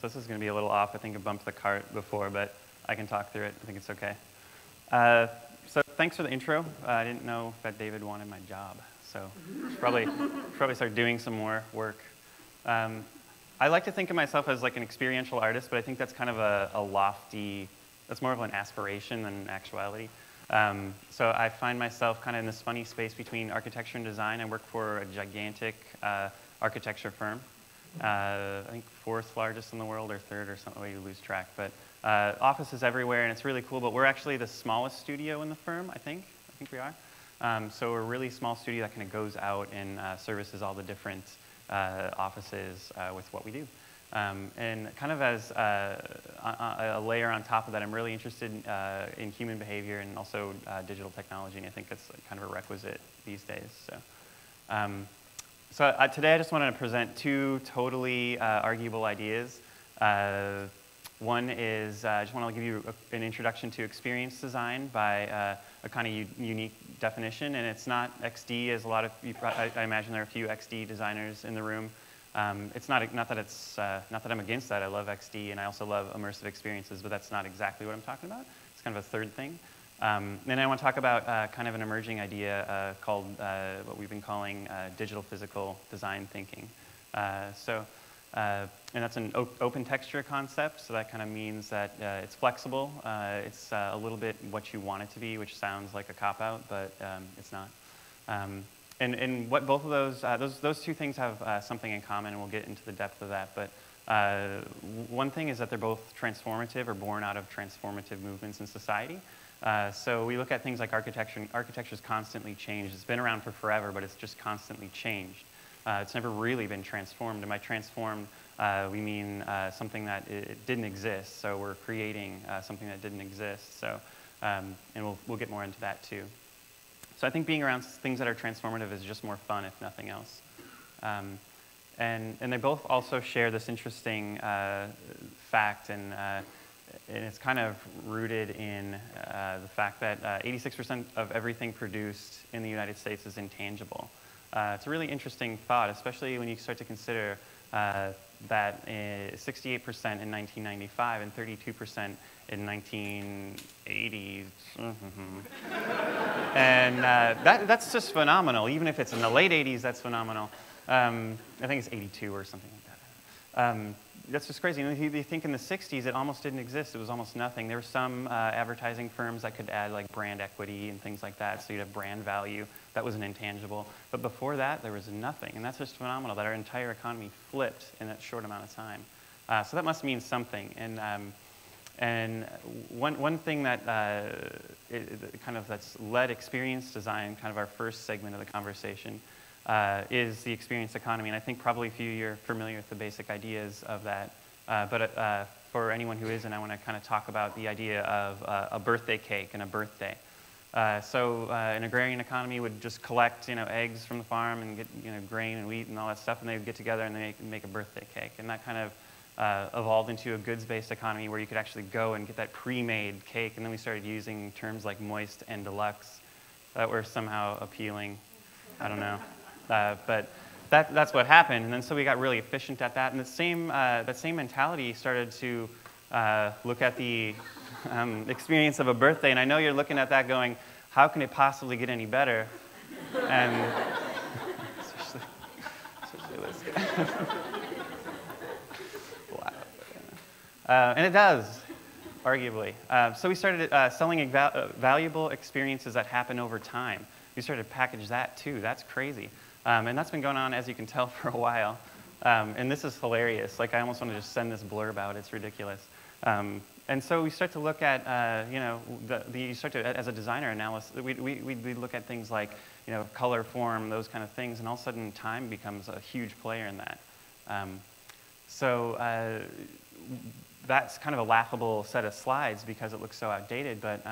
This is going to be a little off. I think I bumped the cart before, but I can talk through it. I think it's okay. So thanks for the intro. I didn't know that David wanted my job, so probably start doing some more work. I like to think of myself as like an experiential artist, but I think that's kind of a lofty, that's more of an aspiration than an actuality. So I find myself kind of in this funny space between architecture and design. I work for a gigantic architecture firm. I think fourth largest in the world or third or something, you lose track. But offices everywhere, and it's really cool. But we're actually the smallest studio in the firm, I think. I think we are. So we're a really small studio that kind of goes out and services all the different offices with what we do. And kind of as a layer on top of that, I'm really interested in human behavior and also digital technology, and I think that's kind of a requisite these days. So today I just wanted to present two totally arguable ideas. One is I just want to give you an introduction to experience design by a kind of unique definition, and it's not XD, as a lot of you, I imagine there are a few XD designers in the room. It's not that I'm against that. I love XD, and I also love immersive experiences, but that's not exactly what I'm talking about. It's kind of a third thing. Then I want to talk about kind of an emerging idea called what we've been calling digital physical design thinking. And that's an open texture concept, so that kind of means that it's flexible. It's a little bit what you want it to be, which sounds like a cop-out, but it's not. And what both of those two things have something in common, and we'll get into the depth of that. But one thing is that they're both transformative or born out of transformative movements in society. So we look at things like architecture, and architecture's constantly changed. It's been around for forever, but it's just constantly changed. It's never really been transformed, and by transformed, we mean something that it didn't exist. So we're creating something that didn't exist. So, and we'll get more into that too. So I think being around things that are transformative is just more fun, if nothing else. And they both also share this interesting fact, and it's kind of rooted in the fact that 86% of everything produced in the United States is intangible. It's a really interesting thought, especially when you start to consider that 68% in 1995 and 32% in 1980s. And that's just phenomenal. Even if it's in the late 80s, that's phenomenal. I think it's 82 or something like that. That's just crazy. You think in the 60s, it almost didn't exist. It was almost nothing. There were some advertising firms that could add like brand equity and things like that, so you'd have brand value. That was an intangible. But before that, there was nothing. And that's just phenomenal that our entire economy flipped in that short amount of time. So that must mean something. And one thing that that's led experience design, kind of our first segment of the conversation, is the experience economy. And I think probably a few of you are familiar with the basic ideas of that. But for anyone who isn't, I want to kind of talk about the idea of a birthday cake and a birthday. So an agrarian economy would just collect, eggs from the farm and get, grain and wheat and all that stuff, and they would get together and they make a birthday cake. And that kind of evolved into a goods-based economy where you could actually go and get that pre-made cake. And then we started using terms like moist and deluxe that were somehow appealing. I don't know. But that's what happened. And then so we got really efficient at that. And that same mentality started to look at the experience of a birthday. And I know you're looking at that going, how can it possibly get any better? And especially this guy. And it does, arguably. So we started selling valuable experiences that happen over time. We started to package that too. That's crazy. And that's been going on, as you can tell, for a while. And this is hilarious. Like, I almost want to just send this blurb out. It's ridiculous. And so we start to look at, you start to, as a designer analysis, we look at things like, color, form, those kind of things, and all of a sudden time becomes a huge player in that. So that's kind of a laughable set of slides because it looks so outdated, but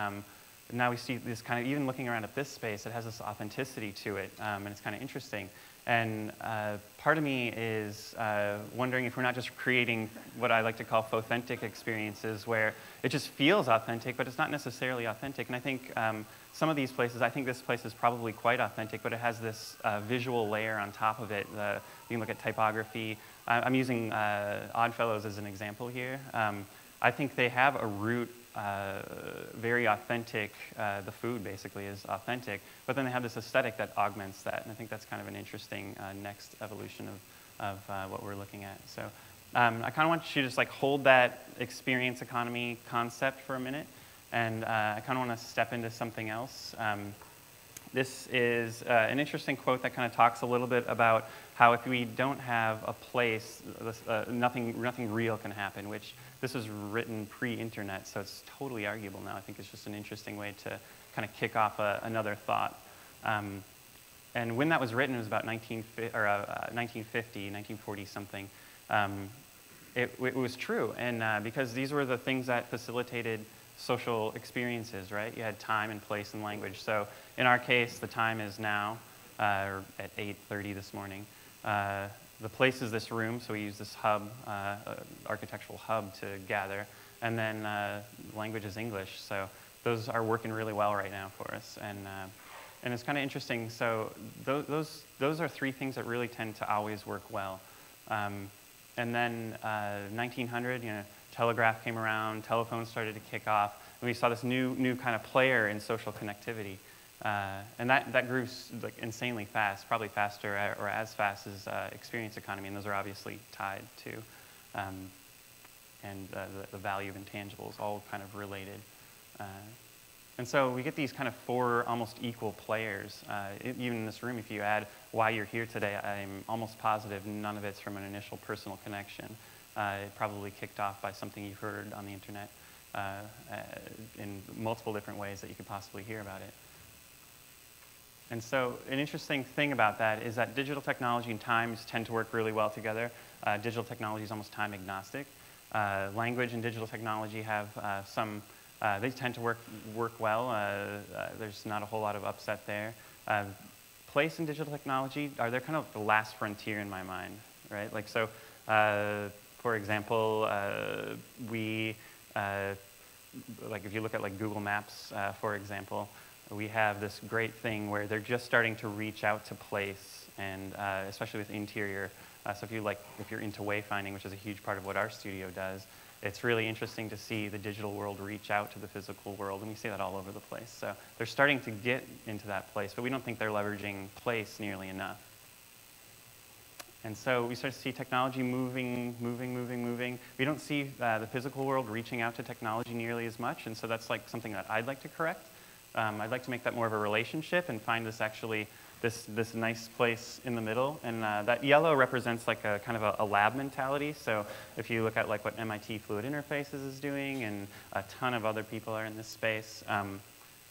now we see this kind of, even looking around at this space, it has this authenticity to it, and it's kind of interesting. And part of me is wondering if we're not just creating what I like to call authentic experiences where it just feels authentic, but it's not necessarily authentic. And I think some of these places, I think this place is probably quite authentic, but it has this visual layer on top of it. You can look at typography. I'm using Oddfellows as an example here. I think they have a root, very authentic. The food basically is authentic, but then they have this aesthetic that augments that, and I think that's kind of an interesting next evolution of what we're looking at. So I kind of want you to just like hold that experience economy concept for a minute, and I kind of want to step into something else. This is an interesting quote that kind of talks a little bit about how if we don't have a place, nothing real can happen, which this was written pre-internet, so it's totally arguable now. I think it's just an interesting way to kind of kick off another thought. And when that was written, it was about 1950, 1940 something. It was true, and because these were the things that facilitated social experiences, right? You had time and place and language. So in our case, the time is now, at 8:30 this morning. The place is this room, so we use this hub, architectural hub to gather. And then language is English, so those are working really well right now for us. And it's kind of interesting. So those are three things that really tend to always work well. And then 1900, telegraph came around, telephones started to kick off, and we saw this new kind of player in social connectivity. And that grew like insanely fast, probably faster or as fast as experience economy, and those are obviously tied to, and the value of intangibles, all kind of related. And so we get these kind of four almost equal players. Even in this room, if you add why you're here today, I'm almost positive none of it's from an initial personal connection. It probably kicked off by something you've heard on the internet in multiple different ways that you could possibly hear about it. And so an interesting thing about that is that digital technology and times tend to work really well together. Digital technology is almost time agnostic. Language and digital technology have they tend to work well. There's not a whole lot of upset there. Place and digital technology they're kind of the last frontier in my mind, right? Like so, for example, like if you look at like Google Maps, for example, we have this great thing where they're just starting to reach out to place, and especially with interior. So if you're into wayfinding, which is a huge part of what our studio does, it's really interesting to see the digital world reach out to the physical world, and we see that all over the place. So they're starting to get into that place, but we don't think they're leveraging place nearly enough. And so we start to see technology moving. We don't see the physical world reaching out to technology nearly as much, and so that's like something that I'd like to correct. I'd like to make that more of a relationship and find this nice place in the middle. And that yellow represents like a kind of a lab mentality. So if you look at like what MIT Fluid Interfaces is doing, and a ton of other people are in this space,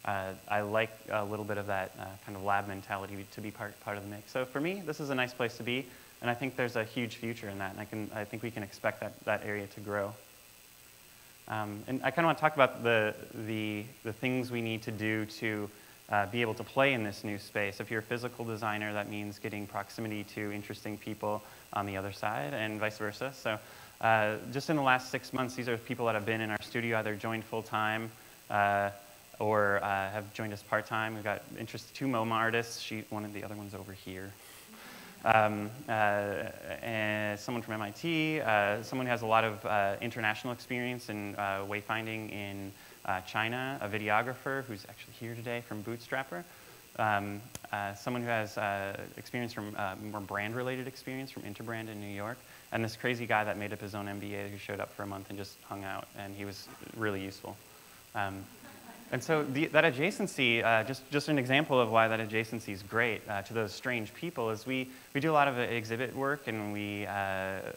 I like a little bit of that kind of lab mentality to be part of the mix. So for me, this is a nice place to be, and I think there's a huge future in that, and I think we can expect that area to grow. And I kind of want to talk about the things we need to do to be able to play in this new space. If you're a physical designer, that means getting proximity to interesting people on the other side, and vice versa. So just in the last 6 months, these are people that have been in our studio, either joined full-time or have joined us part-time. We've got two MoMA artists. One of the other one's over here. And someone from MIT, someone who has a lot of international experience in wayfinding in China, a videographer who's actually here today from Bootstrapper, someone who has experience from more brand-related experience from Interbrand in New York, and this crazy guy that made up his own MBA who showed up for a month and just hung out, and he was really useful. And so that adjacency, just an example of why that adjacency is great to those strange people is we do a lot of exhibit work, and we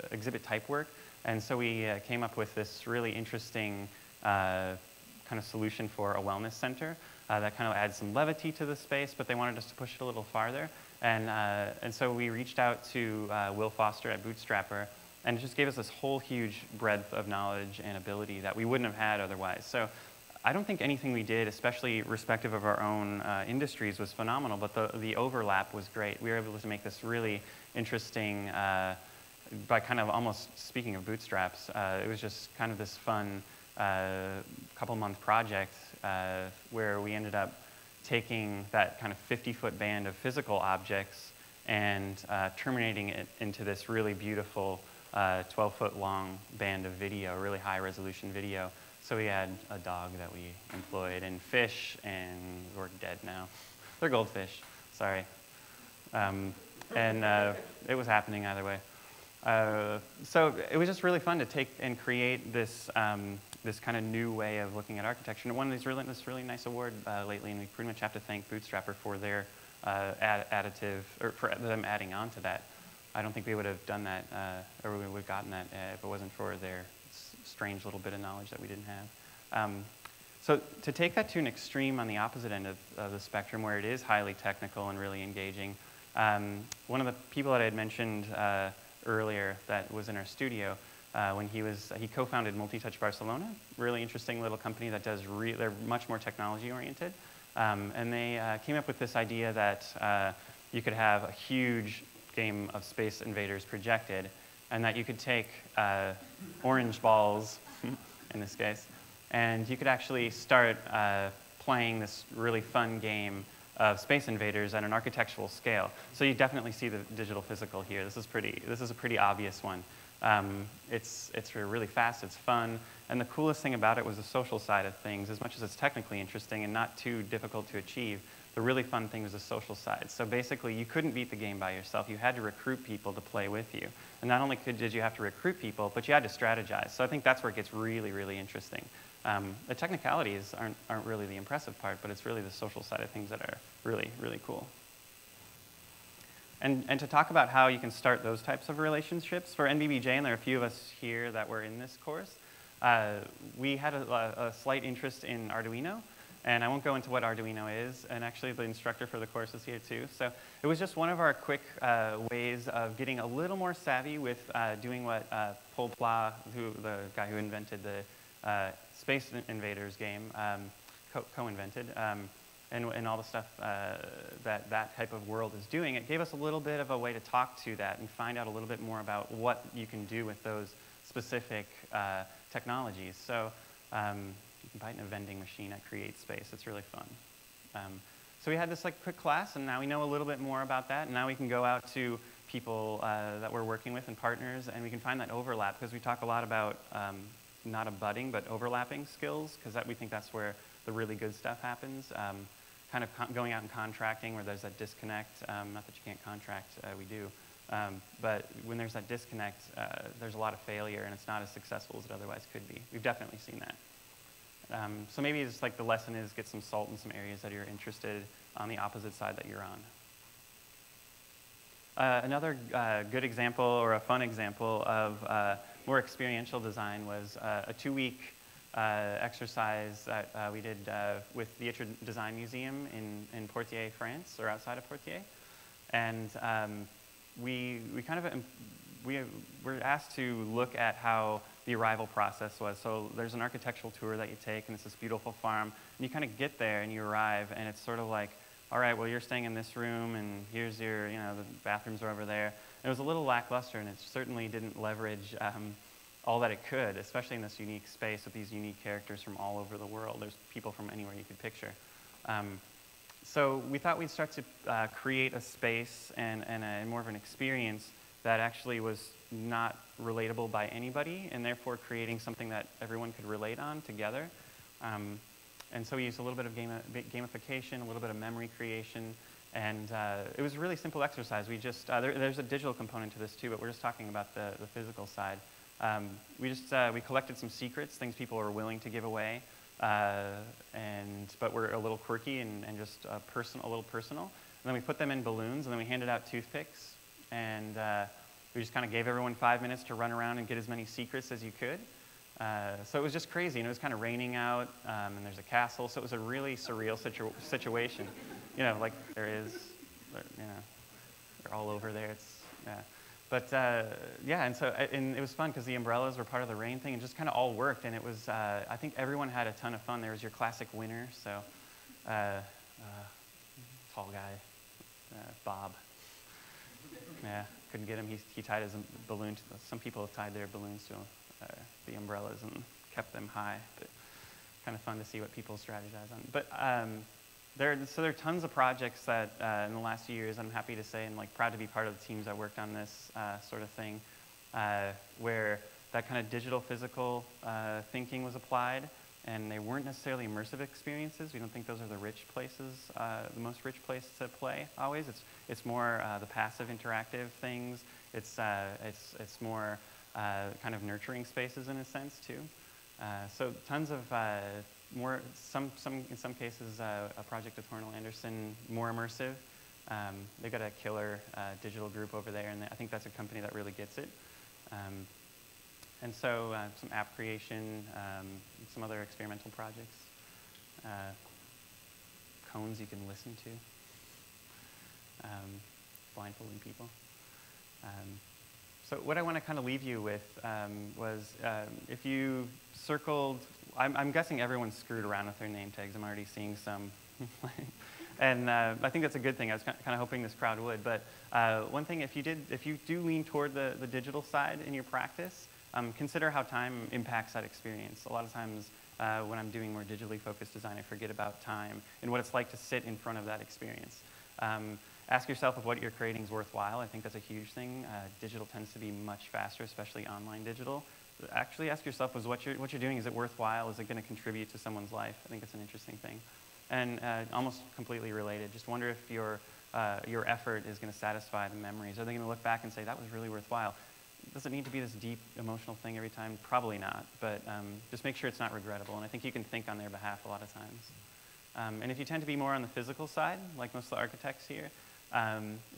exhibit type work, and so we came up with this really interesting kind of solution for a wellness center that kind of adds some levity to the space, but they wanted us to push it a little farther, and so we reached out to Will Foster at Bootstrapper, and it just gave us this whole huge breadth of knowledge and ability that we wouldn't have had otherwise. So I don't think anything we did, especially respective of our own industries, was phenomenal, but the overlap was great. We were able to make this really interesting, by kind of almost speaking of bootstraps, it was just kind of this fun couple-month project where we ended up taking that kind of 50-foot band of physical objects and terminating it into this really beautiful 12-foot long band of video, really high-resolution video. So we had a dog that we employed, and fish, and we're dead now. They're goldfish, sorry. It was happening either way. So it was just really fun to take and create this this kind of new way of looking at architecture. And it won this really nice award lately, and we pretty much have to thank Bootstrapper for their additive, or for them adding on to that. I don't think we would have done that, or we would have gotten that if it wasn't for their strange little bit of knowledge that we didn't have. So to take that to an extreme on the opposite end of the spectrum, where it is highly technical and really engaging, one of the people that I had mentioned earlier that was in our studio, when he co-founded Multitouch Barcelona, really interesting little company that does, they're much more technology oriented. And they came up with this idea that you could have a huge game of Space Invaders projected, and that you could take orange balls, in this case, and you could actually start playing this really fun game of Space Invaders at an architectural scale. So you definitely see the digital physical here. This is a pretty obvious one. It's really fast, it's fun, and the coolest thing about it was the social side of things. As much as it's technically interesting and not too difficult to achieve, the really fun thing was the social side. So basically, you couldn't beat the game by yourself. You had to recruit people to play with you. And not only did you have to recruit people, but you had to strategize. So I think that's where it gets really, really interesting. The technicalities aren't really the impressive part, but it's really the social side of things that are really, really cool. And to talk about how you can start those types of relationships, for NBBJ, and there are a few of us here that were in this course, we had a slight interest in Arduino. And I won't go into what Arduino is, and actually the instructor for the course is here too. So it was just one of our quick ways of getting a little more savvy with doing what Paul Pla, the guy who invented the Space Invaders game, co-invented, and all the stuff that type of world is doing. It gave us a little bit of a way to talk to that and find out a little bit more about what you can do with those specific technologies. So you can buy it in a vending machine at Create Space. It's really fun. So we had this quick class, and now we know a little bit more about that. And now we can go out to people that we're working with and partners, and we can find that overlap, because we talk a lot about not abutting, but overlapping skills, because we think that's where the really good stuff happens. Kind of going out and contracting where there's that disconnect. Not that you can't contract, we do. But when there's that disconnect, there's a lot of failure, and it's not as successful as it otherwise could be. We've definitely seen that. So maybe it's the lesson is get some salt in some areas that you're interested on the opposite side that you're on. Another good example, or a fun example of more experiential design, was a 2-week exercise that we did with the Itcher Design Museum in Poitiers, France, or outside of Poitiers. And we were asked to look at how the arrival process was. So there's an architectural tour that you take, and it's this beautiful farm. And you kind of get there, and you arrive, and it's sort of like, all right, well, you're staying in this room, and here's your, the bathrooms are over there. And it was a little lackluster, and it certainly didn't leverage all that it could, especially in this unique space with these unique characters from all over the world. There's people from anywhere you could picture. So we thought we'd start to create a space and more of an experience that actually was not relatable by anybody, and therefore creating something that everyone could relate on together. And so we used a little bit of gamification, a little bit of memory creation, and it was a really simple exercise. We just, there's a digital component to this too, but we're just talking about the physical side. We collected some secrets, things people were willing to give away, but were a little quirky and just a little personal. And then we put them in balloons, and then we handed out toothpicks, and we just kind of gave everyone 5 minutes to run around and get as many secrets as you could. So it was just crazy, and it was kind of raining out, and there's a castle, so it was a really surreal situation. Like they're all over there. But yeah, and it was fun because the umbrellas were part of the rain thing, and just kind of all worked, and it was, I think everyone had a ton of fun. There was your classic winner, so tall guy, Bob. Yeah. couldn't get him. He tied his balloon to some people have tied their balloons to the umbrellas and kept them high. But kind of fun to see what people strategize on. But there are tons of projects that in the last few years, I'm happy to say, and like proud to be part of the teams that worked on this sort of thing, where that kind of digital physical thinking was applied, and they weren't necessarily immersive experiences. We don't think those are the rich places, the most rich place to play always. It's more the passive interactive things. It's more kind of nurturing spaces in a sense too. So tons of in some cases, a project with Hornell Anderson, more immersive. They've got a killer digital group over there, and I think that's a company that really gets it. And so some app creation, some other experimental projects, cones you can listen to, blindfolding people. So what I want to kind of leave you with was if you circled, I'm guessing everyone's screwed around with their name tags. I'm already seeing some. And I think that's a good thing. I was kind of hoping this crowd would. But one thing, if you do lean toward the digital side in your practice, consider how time impacts that experience. A lot of times when I'm doing more digitally focused design, I forget about time and what it's like to sit in front of that experience. Ask yourself if what you're creating is worthwhile. I think that's a huge thing. Digital tends to be much faster, especially online digital. Actually ask yourself, what you're doing, is it worthwhile? Is it going to contribute to someone's life? I think it's an interesting thing. And almost completely related, just wonder if your effort is going to satisfy the memories. Are they going to look back and say, that was really worthwhile? Does it need to be this deep emotional thing every time? Probably not, but just make sure it's not regrettable. And I think you can think on their behalf a lot of times. And if you tend to be more on the physical side, like most of the architects here,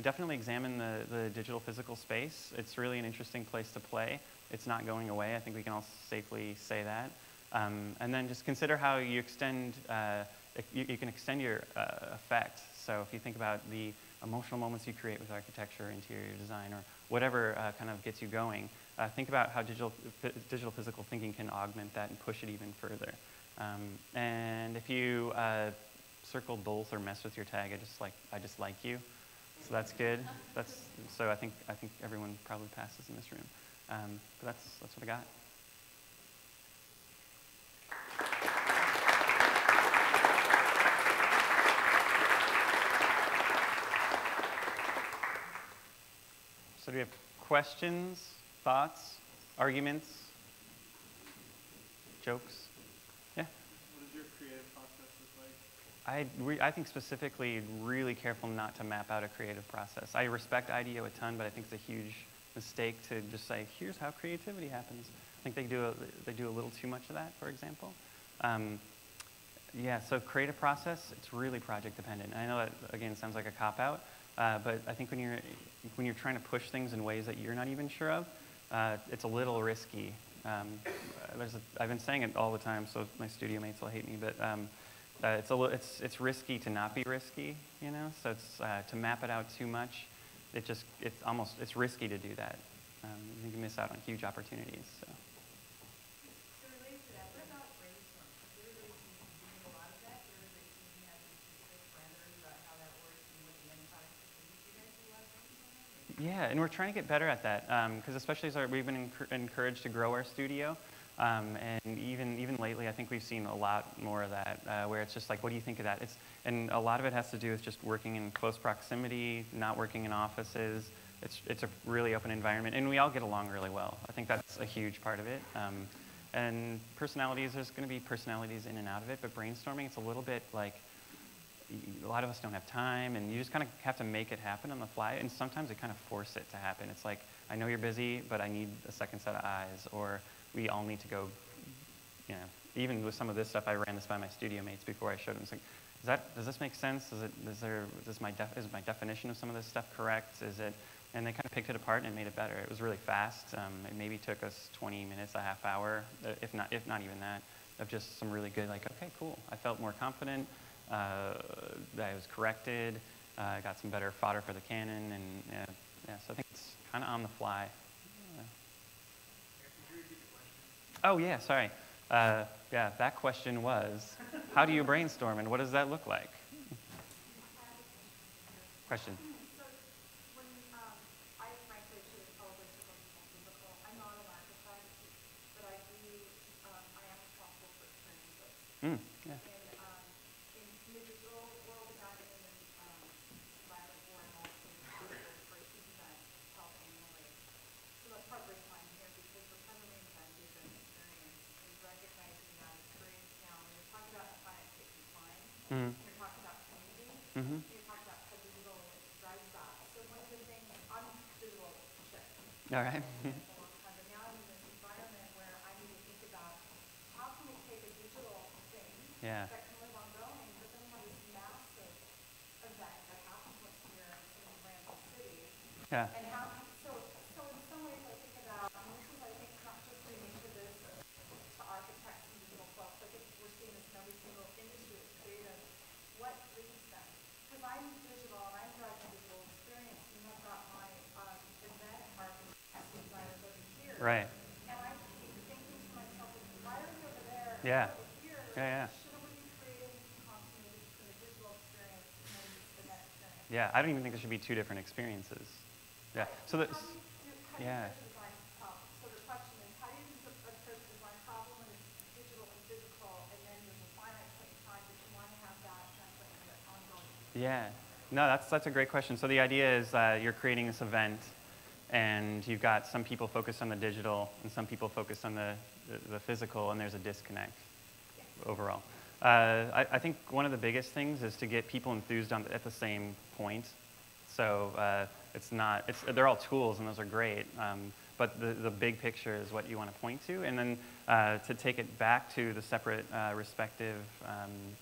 definitely examine the digital physical space. It's really an interesting place to play. It's not going away. I think we can all safely say that. And then just consider how you extend, you can extend your effect. So if you think about the emotional moments you create with architecture, interior design, or whatever kind of gets you going, think about how digital physical thinking can augment that and push it even further. And if you circle both or mess with your tag, I just like you. So that's good. So I think everyone probably passes in this room. But that's what I got. So do we have questions, thoughts, arguments, jokes? Yeah? What does your creative process look like? I think specifically really careful not to map out a creative process. I respect IDEO a ton, but I think it's a huge mistake to just say, here's how creativity happens. I think they do a little too much of that, for example. Yeah, so creative process, it's really project dependent. And I know that, again, sounds like a cop-out, but I think when you're trying to push things in ways that you're not even sure of, it's a little risky. I've been saying it all the time, so my studio mates will hate me, but it's risky to not be risky, you know. So it's to map it out too much. It's risky to do that. You can miss out on huge opportunities. So related to that, what about brainstorming? Everybody seems to be doing a lot of that. Everybody seems to have these specific parameters about how that works and what the end product is. Do you guys do a lot of brainstorming? yeah, and we're trying to get better at that because especially as we've been encouraged to grow our studio. And even lately, I think we've seen a lot more of that, where it's just like, what do you think of that? And a lot of it has to do with just working in close proximity, not working in offices. It's a really open environment, and we all get along really well. I think that's a huge part of it. And personalities, there's going to be personalities in and out of it, but brainstorming, it's a little bit like, a lot of us don't have time, and you just kind of have to make it happen on the fly, and sometimes it kind of force it to happen. It's like, I know you're busy, but I need a second set of eyes, or we all need to go, you know, even with some of this stuff, I ran this by my studio mates before I showed them. It's like, does this make sense? Is my definition of some of this stuff correct? And they kind of picked it apart and made it better. It was really fast. It maybe took us 20 minutes, a half hour, if not even that, of just some really good, like, okay, cool. I felt more confident. That I was corrected. I got some better fodder for the cannon, and yeah. So I think it's kind of on the fly. Oh, yeah, sorry. Yeah, that question was, how do you brainstorm, and what does that look like? Question. So when I, my All right. for a long time, but now I'm in this environment where I need to think about how can we take a digital thing Yeah. that can live ongoing, but then we have this massive event that happens once a year in Ramsey City. Yeah. And how, so in some ways I think about, and this is I think not just unique to this, to architects and digital folks, I think we're seeing this in every single industry that's creative. What leads them? Because I'm digital and I'm driving a digital experience, and I've got my event architects designers over here. Right. And I keep thinking to myself, why are we over there and Yeah. we're over here? Yeah, yeah. Shouldn't we be creating continuity between the digital experience and the event experience? Yeah, I don't even think there should be two different experiences. Yeah. So How that's, do you yeah. approach a design problem? So the question is, how do you approach a design problem when it's digital and physical, and then there's a finite point in time that you want to have that translate into ongoing? Yeah. No, that's a great question. So the idea is you're creating this event, and you've got some people focused on the digital and some people focused on the physical, and there's a disconnect overall. I think one of the biggest things is to get people enthused at the same point. So they're all tools, and those are great. But the big picture is what you want to point to. And then to take it back to the separate respective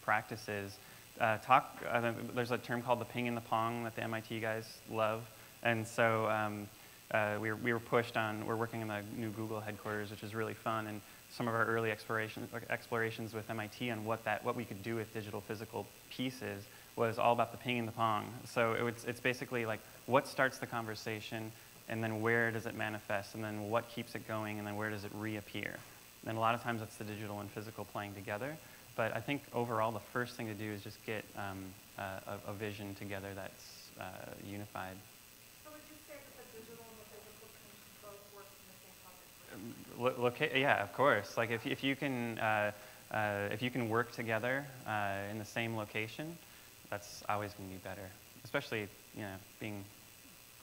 practices, there's a term called the ping and the pong that the MIT guys love. And so we were pushed on, we're working in the new Google headquarters, which is really fun. And some of our early explorations with MIT on what we could do with digital physical pieces was all about the ping and the pong. So it's basically like what starts the conversation, and then where does it manifest, and then what keeps it going, and then where does it reappear. And a lot of times it's the digital and physical playing together. But I think overall the first thing to do is just get a vision together that's unified. So would you say that the digital and the physical can both work in the same project? Yeah, of course. Like if you can work together in the same location, that's always going to be better. Especially, being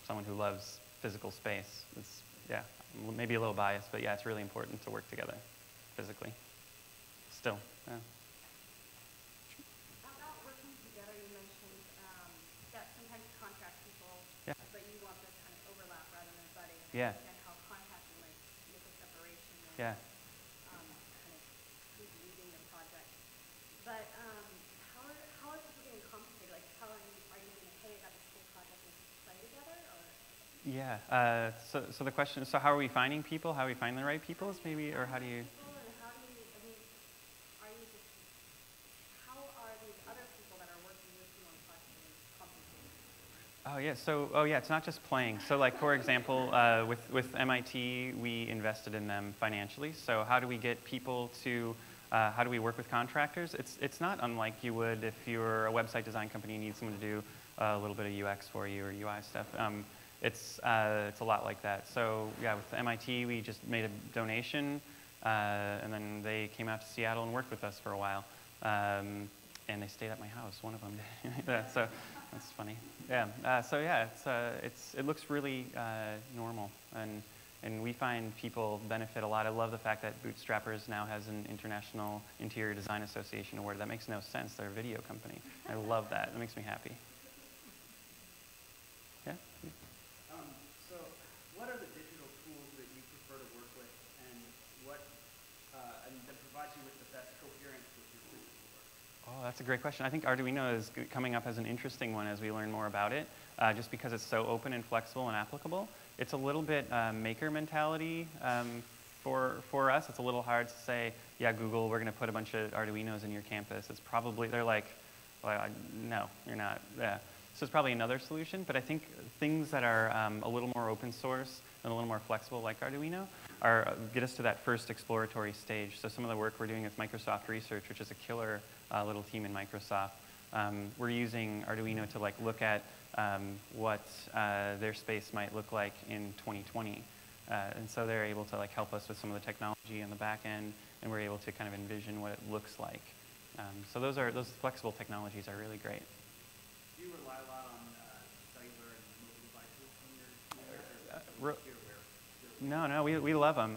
someone who loves physical space. It's maybe a little biased, but yeah, it's really important to work together physically. Still. Yeah. About working together, you mentioned that sometimes you contract people, Yeah. but you want this kind of overlap rather than budding. Yeah. And how contracting might make a separation and Yeah. kind of who's leading the project. But how are people getting compensated? Like, how are you maybe, hey, I got this cool project, let's play together? Or? Yeah. So the question is, so how are we finding people? How do we find the right people? Is maybe, or how do you? How are these other people that are working with you on projects compensated? Oh yeah. It's not just playing. So like for example, with MIT, we invested in them financially. So how do we get people to? How do we work with contractors? It's not unlike you would if you're a website design company and you need someone to do a little bit of UX for you or UI stuff. It's a lot like that. So yeah, with MIT, we just made a donation, and then they came out to Seattle and worked with us for a while. And they stayed at my house. One of them did. Yeah, so that's funny. Yeah. It looks really normal, and we find people benefit a lot. I love the fact that Bootstrappers now has an International Interior Design Association award. That makes no sense. They're a video company. I love that. It makes me happy. Yeah. So what are the digital tools that you prefer to work with, and that provides you with the best coherence with your physical work? Oh, that's a great question. I think Arduino is coming up as an interesting one as we learn more about it, just because it's so open and flexible and applicable. It's a little bit maker mentality for us. It's a little hard to say, yeah, Google, we're going to put a bunch of Arduinos in your campus. It's probably, they're like, well, no, you're not. Yeah. So it's probably another solution, but I think things that are a little more open source and a little more flexible like Arduino get us to that first exploratory stage. So some of the work we're doing with Microsoft Research, which is a killer little team in Microsoft, we're using Arduino to look at what their space might look like in 2020. And so they're able to help us with some of the technology in the back end, and we're able to kind of envision what it looks like. So those flexible technologies are really great. Do you rely a lot on cellular and mobile devices when you're No, we love them.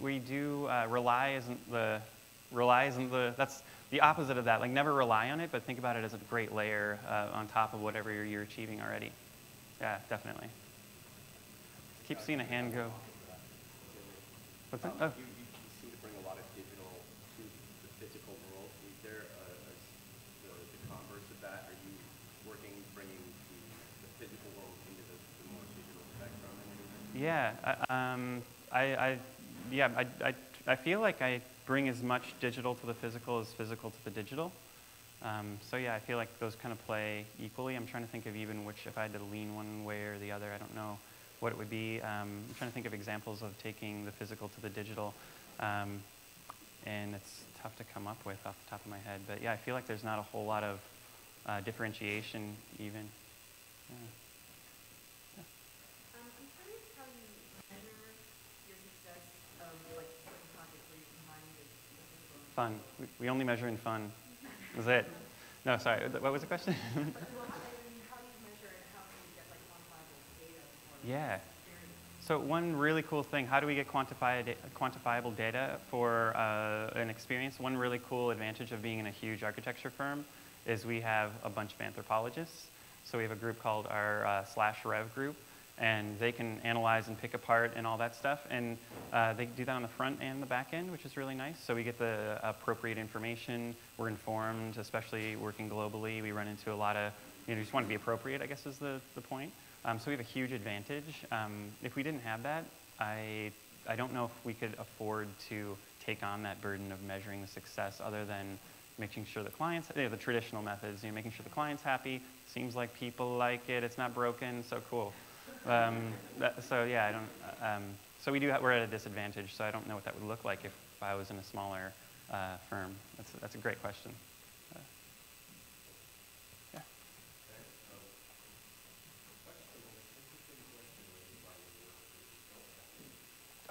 We do rely isn't the that's the opposite of that. Like never rely on it, but think about it as a great layer on top of whatever you're achieving already. Yeah, definitely. keep seeing a hand go. What's that? Oh. You seem to bring a lot of digital to the physical world. Is there the converse of that? Are you bringing the physical world into the more digital spectrum in any way? Yeah, I feel like I bring as much digital to the physical as physical to the digital. So yeah, I feel like those kind of play equally. I'm trying to think of even which, if I had to lean one way or the other, I don't know what it would be. I'm trying to think of examples of taking the physical to the digital, and it's tough to come up with off the top of my head. But yeah, I feel like there's not a whole lot of differentiation even. Yeah. I'm curious how you measure your success of like certain projects where you combine the physical and Fun. We only measure in fun. That's it. No, sorry. What was the question? Well, how do you measure it? How can you get like quantifiable data for Yeah. experience? So one really cool thing, how do we get quantifiable data for an experience? One really cool advantage of being in a huge architecture firm is we have a bunch of anthropologists. So we have a group called our /Rev group, and they can analyze and pick apart and all that stuff. And they do that on the front and the back end, which is really nice. So we get the appropriate information. We're informed, especially working globally. We run into a lot of, you just want to be appropriate, I guess is the point. So we have a huge advantage. If we didn't have that, I don't know if we could afford to take on that burden of measuring the success other than making sure the clients, the traditional methods, making sure the client's happy, seems like people like it, it's not broken, so cool. So yeah, so we're at a disadvantage, so I don't know what that would look like if I was in a smaller firm. That's a great question. Yeah.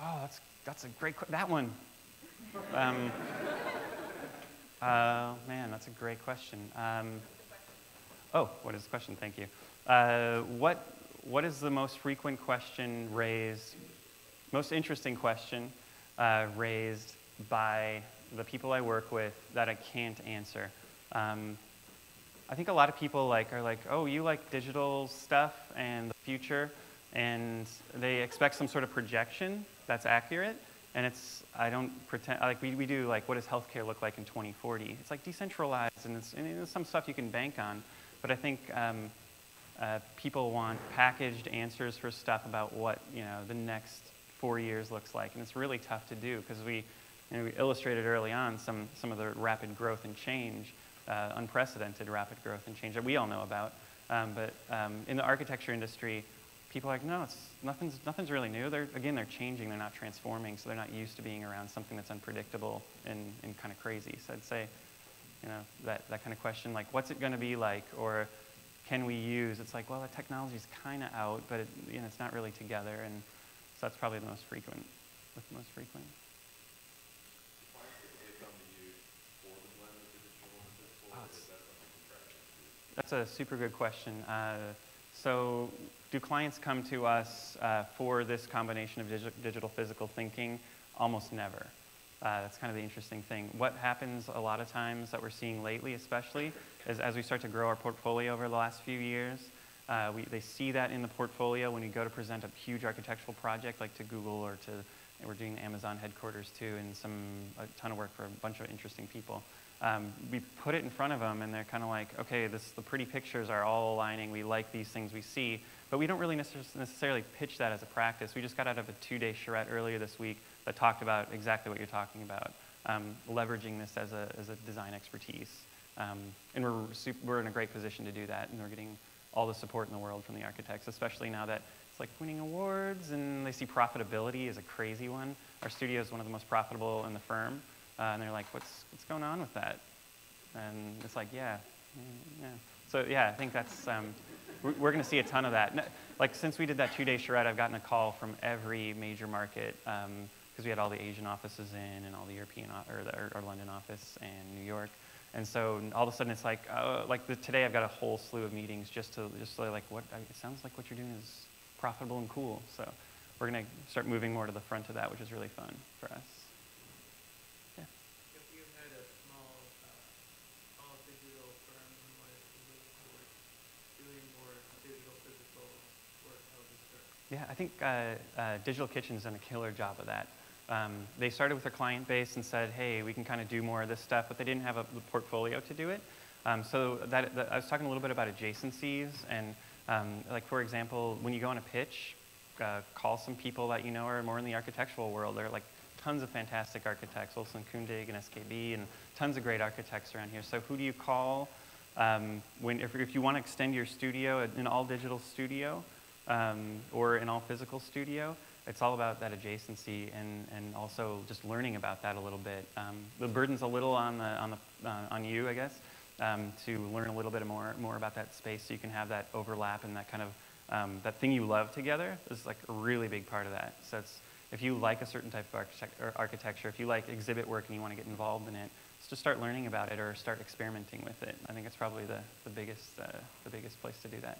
Oh, that's a great that one. Man, that's a great question. What is the question? Thank you. What is the most frequent question raised, most interesting question raised by the people I work with that I can't answer? I think a lot of people are like, oh, you like digital stuff and the future, and they expect some sort of projection that's accurate. And I don't pretend, we do what does healthcare look like in 2040? It's decentralized, and there's some stuff you can bank on. But I think people want packaged answers for stuff about what, the next 4 years looks like. And it's really tough to do because we illustrated early on some of the rapid growth and change, unprecedented rapid growth and change that we all know about. But in the architecture industry, people are like, no, nothing's really new. They're changing, they're not transforming, so they're not used to being around something that's unpredictable and kind of crazy. So I'd say, that kind of question, what's it going to be like, or can we use? It's well, the technology's kind of out, but it's not really together, and so that's probably the most frequent. That's a super good question. So do clients come to us for this combination of digital physical thinking? Almost never. That's kind of the interesting thing. What happens a lot of times that we're seeing lately especially is as we start to grow our portfolio over the last few years, they see that in the portfolio when you go to present a huge architectural project like to Google or we're doing Amazon headquarters too, and a ton of work for a bunch of interesting people. We put it in front of them, and they're kind of like, okay, the pretty pictures are all aligning. We like these things we see, but we don't really necessarily pitch that as a practice. We just got out of a 2-day charrette earlier this week that talked about exactly what you're talking about, leveraging this as a design expertise. And we're in a great position to do that, and we're getting all the support in the world from the architects, especially now that it's winning awards, and they see profitability as a crazy one. Our studio is one of the most profitable in the firm. And they're like, what's going on with that? And it's yeah. So yeah, I think that's, we're going to see a ton of that. Since we did that 2-day charrette, I've gotten a call from every major market, because we had all the Asian offices in, and all the European, or London office, and New York. And so all of a sudden it's today I've got a whole slew of meetings just so it sounds like what you're doing is profitable and cool. So we're going to start moving more to the front of that, which is really fun for us. Yeah, I think think Digital Kitchen's done a killer job of that. They started with their client base and said, hey, we can kind of do more of this stuff, but they didn't have a portfolio to do it. So I was talking a little bit about adjacencies, and like, for example, when you go on a pitch, call some people that you know are more in the architectural world. There are like tons of fantastic architects, Olson Kundig and SKB, and tons of great architects around here. So who do you call if you want to extend your studio, an all-digital studio, or an all-physical studio? It's all about that adjacency and also just learning about that a little bit. The burden's a little on you, I guess, to learn a little bit more about that space, so you can have that overlap and that kind of that thing you love together is like a really big part of that. So if you like a certain type of architecture, if you like exhibit work and you want to get involved in it, just start learning about it or start experimenting with it. I think it's probably the biggest place to do that.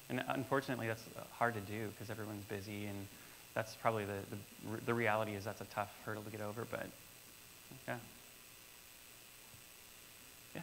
And unfortunately, that's hard to do because everyone's busy, and that's probably the reality is that's a tough hurdle to get over. But yeah. Yeah.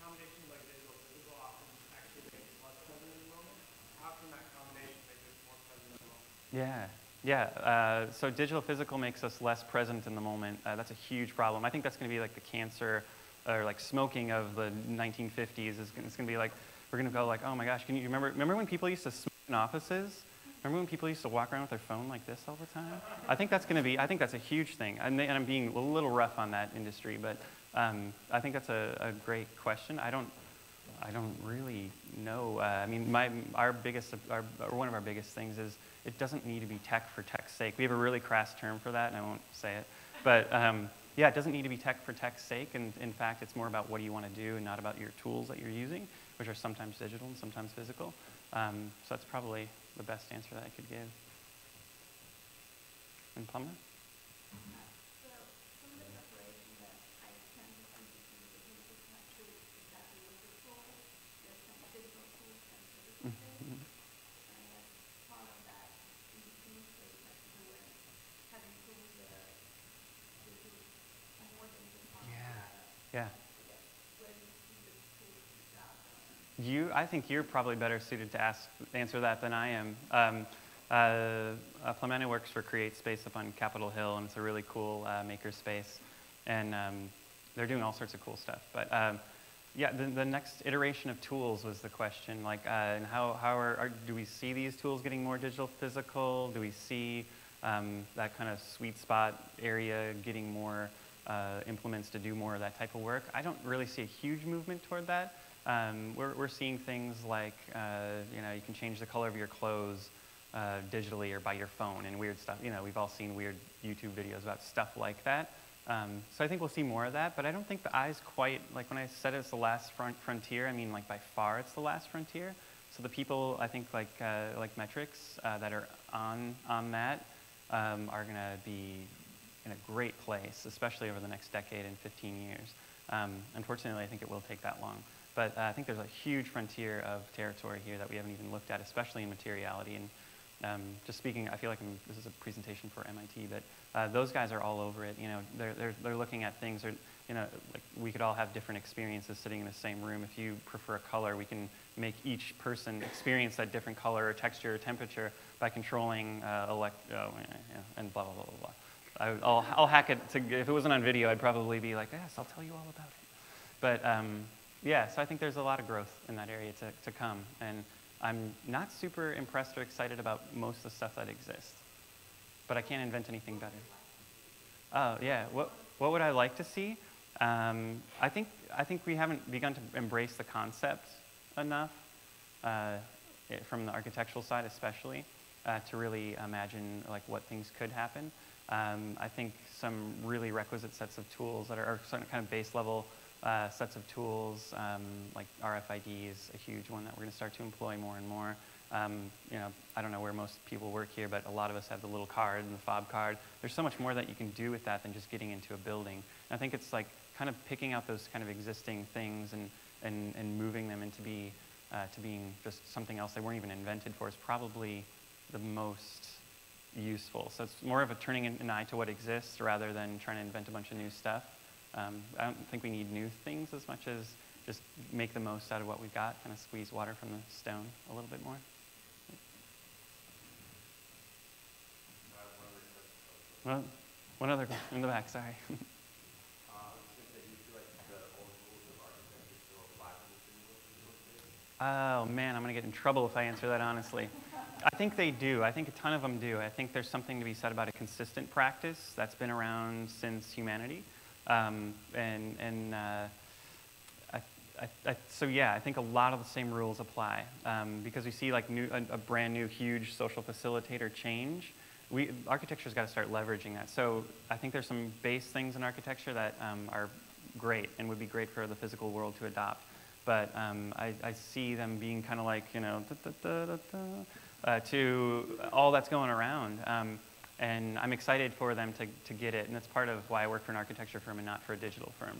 Combination like digital physical often actually makes it less present in the moment. How can that combination make it more present in the moment? Yeah. Yeah, so digital physical makes us less present in the moment. That's a huge problem. I think that's going to be like the cancer or like smoking of the 1950s. It's going to be like, we're going to go like, oh my gosh, can you remember when people used to smoke in offices? Remember when people used to walk around with their phone like this all the time? I think that's a huge thing. And I'm being a little rough on that industry, but I think that's a great question. I don't really know. I mean, one of our biggest things is it doesn't need to be tech for tech's sake. We have a really crass term for that, and I won't say it. But yeah, it doesn't need to be tech for tech's sake. And in fact, it's more about what do you want to do and not about your tools that you're using, which are sometimes digital and sometimes physical. So that's probably the best answer that I could give. And Plummer? So some of the preparation that I tend to see is not true exactly what the tool. There's some digital tools and physical things. And I guess part of that in between space has to do with having tools that are to do more than just on Yeah. where do you see the tools yourself? I think you're probably better suited to answer that than I am. Plamena works for Create Space up on Capitol Hill, and it's a really cool maker space. And they're doing all sorts of cool stuff. But yeah, the next iteration of tools was the question. Like, and how do we see these tools getting more digital physical? Do we see that kind of sweet spot area getting more implements to do more of that type of work? I don't really see a huge movement toward that. We're seeing things like, you can change the color of your clothes digitally or by your phone and weird stuff. We've all seen weird YouTube videos about stuff like that. So I think we'll see more of that, but I don't think the eye's quite, like when I said it's the last frontier, I mean like by far it's the last frontier. So the people, I think like Metrics that are on that are gonna be in a great place, especially over the next decade and 15 years. Unfortunately, I think it will take that long. But I think there's a huge frontier of territory here that we haven't even looked at, especially in materiality. And just speaking, I feel like this is a presentation for MIT, but those guys are all over it. They're looking at things. Like we could all have different experiences sitting in the same room. If you prefer a color, we can make each person experience that different color or texture or temperature by controlling and blah blah blah blah blah. I'll hack it. If it wasn't on video, I'd probably be like, yes, I'll tell you all about it. But yeah, so I think there's a lot of growth in that area to come. And I'm not super impressed or excited about most of the stuff that exists. But I can't invent anything better. Oh, yeah. What would I like to see? I think we haven't begun to embrace the concept enough, from the architectural side especially, to really imagine like what things could happen. I think some really requisite sets of tools that are some kind of base level sets of tools, like RFID is a huge one that we're going to start to employ more and more. I don't know where most people work here, but a lot of us have the little card and the fob card. There's so much more that you can do with that than just getting into a building. And I think it's like kind of picking out those kind of existing things and moving them into to being just something else they weren't even invented for is probably the most useful. So it's more of a turning an eye to what exists rather than trying to invent a bunch of new stuff. I don't think we need new things as much as just make the most out of what we've got, kind of squeeze water from the stone a little bit more. Well, one other in the back, sorry. I was going to say, do you feel like the old rules of architecture still apply for the physical space? Oh man, I'm gonna get in trouble if I answer that honestly. I think they do. I think a ton of them do. I think there's something to be said about a consistent practice that's been around since humanity. So yeah, I think a lot of the same rules apply because we see like a brand new huge social facilitator change. Architecture's got to start leveraging that. So I think there's some base things in architecture that are great and would be great for the physical world to adopt. But I see them being kind of like, you know, to all that's going around. And I'm excited for them to get it. And that's part of why I work for an architecture firm and not for a digital firm.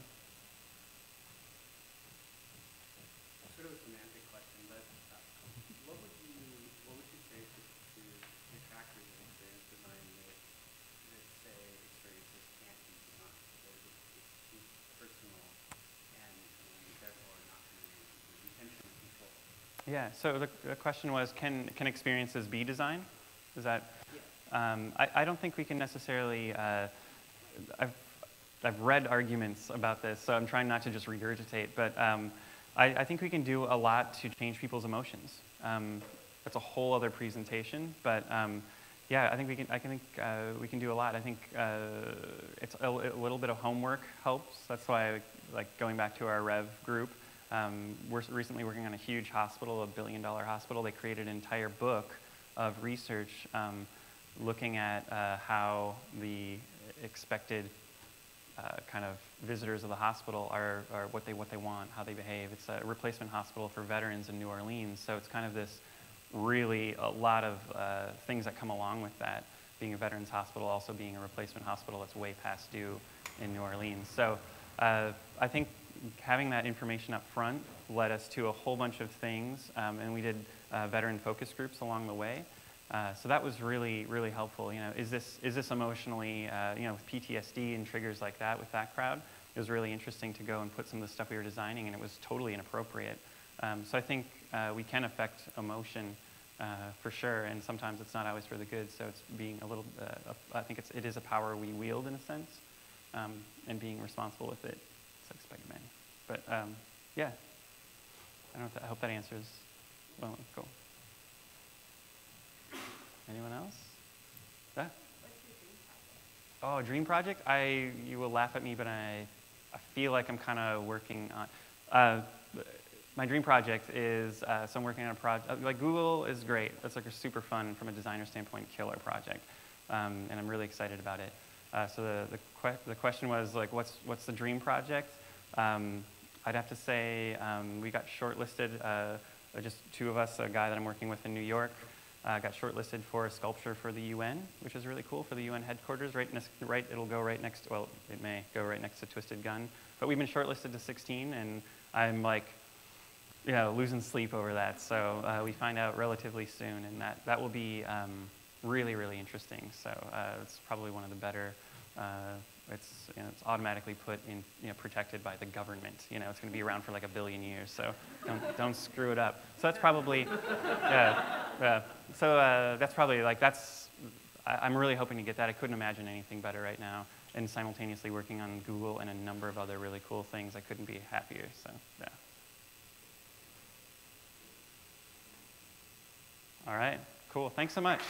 Sort of a semantic question, but what would you say to detractors of experience design that say experiences can't be designed because it's too personal and therefore not going to intentionally control? Yeah, so the question was, can experiences be designed? Is that? Yeah. I don't think we can necessarily, I've read arguments about this, so I'm trying not to just regurgitate, but I think we can do a lot to change people's emotions. That's a whole other presentation, but yeah, I think we can do a lot. I think it's a little bit of homework helps. That's why, like going back to our Rev group, we're recently working on a huge hospital, $1 billion hospital. They created an entire book of research looking at how the expected kind of visitors of the hospital are what they want, how they behave. It's a replacement hospital for veterans in New Orleans, so it's kind of this really a lot of things that come along with that, being a veterans hospital, also being a replacement hospital that's way past due in New Orleans. So I think having that information up front led us to a whole bunch of things, and we did veteran focus groups along the way. So that was really, really helpful. You know, is this emotionally, you know, with PTSD and triggers like that with that crowd? It was really interesting to go and put some of the stuff we were designing, and it was totally inappropriate. So I think we can affect emotion for sure, and sometimes it's not always for the good. So it's being a little, I think it is a power we wield in a sense, and being responsible with it. It's like Spider-Man. But yeah, I hope that answers. Well, cool. Anyone else? Yeah? What's your dream project? Oh, dream project? You will laugh at me, but I feel like I'm kind of working on, my dream project is, so I'm working on a project, like Google is great. That's like a super fun, from a designer standpoint, killer project. And I'm really excited about it. So the question was like, what's the dream project? I'd have to say we got shortlisted, just two of us, a guy that I'm working with in New York, got shortlisted for a sculpture for the UN, which is really cool, for the UN headquarters. It'll go right next, well, it may go right next to Twisted Gun. But we've been shortlisted to 16, and I'm like, you know, losing sleep over that. So we find out relatively soon, and that will be really, really interesting. So it's probably one of the better. It's automatically put in, protected by the government. You know, it's going to be around for like 1 billion years. So don't screw it up. So that's probably, yeah. So that's probably like I'm really hoping to get that. I couldn't imagine anything better right now. And simultaneously working on Google and a number of other really cool things. I couldn't be happier. So yeah. All right, cool. Thanks so much.